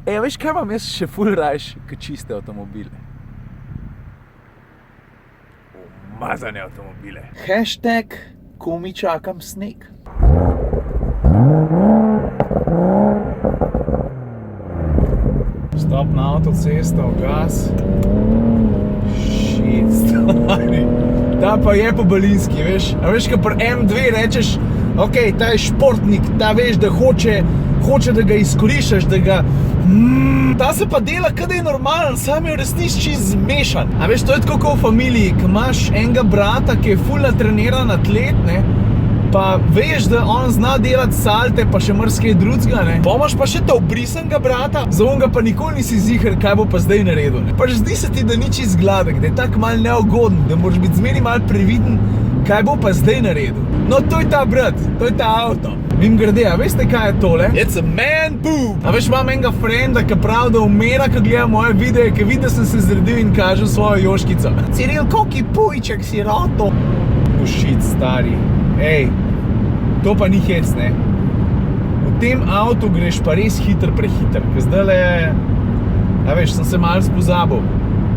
Veš kaj imam jaz še ful rajš, kot čiste avtomobile? Umazane avtomobile. Hashtag, komi čakam sneg. Stop na avtocesto, gas. Shit, stari. Ta pa je po balinski, veš. A veš, ko pri M2 rečeš, ok, ta je športnik, ta veš, da hoče, da ga izkoriščaš, da ga... Ta se pa dela, kad je normalen, sam je v resnici čist zmešan. A veš, to je tako kot v familiji, ko imaš enega brata, ki je ful natreniran atlet, ne, pa veš, da on zna delati salte, pa še marsikaj drugega, ne. Pa imaš pa še ta obrisanega brata, za onega pa nikoli nisi ziher, kaj bo pa zdaj naredil, ne. Pač zdi se ti, da ni čist gladek, da je tak mal neugoden, da moraš biti zmeri mal previden, kaj bo pa zdaj naredil. No, to je ta brat, to je ta avto. Mimogrede, a veste, kaj je tole? It's a man boob! A veš, imam enega frenda, ki pravi, da umera, ko gleda moje videe, ki vidi, da sem se zredil in kažem svojo joškico. Ciril, koliki pujček si roto! Bullshit, stari. Ej, to pa ni hec, ne? V tem avtu greš pa res prehiter, ker zdajle, a veš, sem se malo spozabil.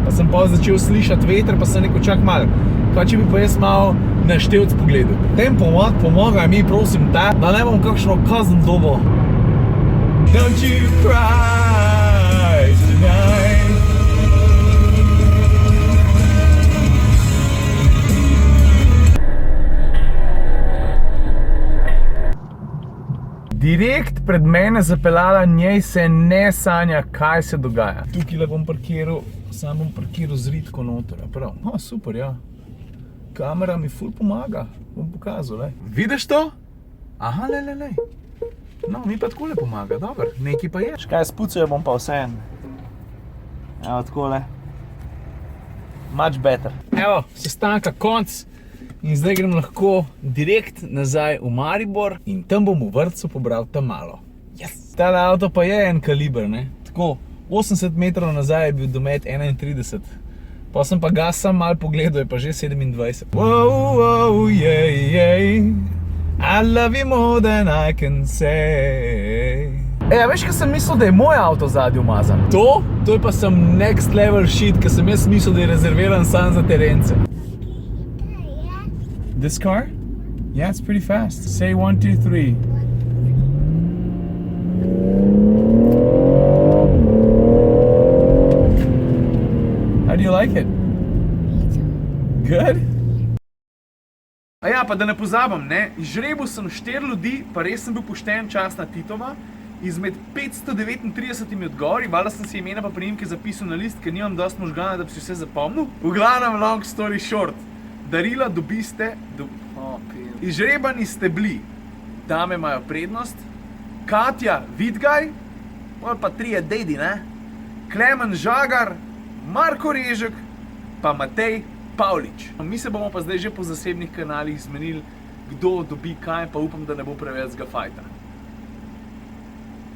Pa sem pa začel slišati veter, pa sem rekel, čak malo. Kaj če bi pa jaz malo na števc pogledal. Tem pomagaj mi, prosim, da ne bom kakšno kazen dobo. Don't you cry tonight. Direkt pred mene zapeljala, njej se ne sanja, kaj se dogaja. Tukaj bom parkiral, sam bom parkiral zritko noter, prav. O, super, ja. Kamera mi ful pomaga, bom pokazal, lej. Vidiš to? Aha, lej. No, mi pa takole pomaga, dobro, nekaj pa je. Škaj, spucajo bom pa vseeno. Evo, takole. Much better. Evo, sestanka konc. In zdaj grem lahko direkt nazaj v Maribor in tam bom v vrtcu pobral tam malo. Yes! Tale avto pa je en kaliber, ne? Tako, 80 metrov nazaj je bil domet 31. Pa sem pa gas sam malo pogledal, je pa že 27. Wow, yeah. I love you more than I can say. A veš, kaj sem mislil, da je moj avto zadnji umazan? To je pa sem next level shit, ker sem jaz mislil, da je rezerviran sam za terence. This car? Yeah, it's pretty fast. Say 1, 2, 3. How do you like it? Good? A ja, pa da ne pozabim, ne? Izžrebil sem 4 ljudi, pa res sem bil pošten čas na Titova. Izmed 539 odgovori, valjda sem si imena pa priimke zapisal na list, ker nimam dosti možgana, da bi si vse zapomnil. V glavnem, long story short. Darila dobiste, izžrebani ste bili, dame imajo prednost, Katja Vidgaj, pa 3 dedi, ne? Klemen Žagar, Marko Režek, pa Matej Pavlič. Mi se bomo pa zdaj že po zasebnih kanalih zmenili, kdo dobi kaj, pa upam, da ne bo preveč fajta.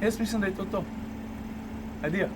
Jaz mislim, da je to to. Adijo.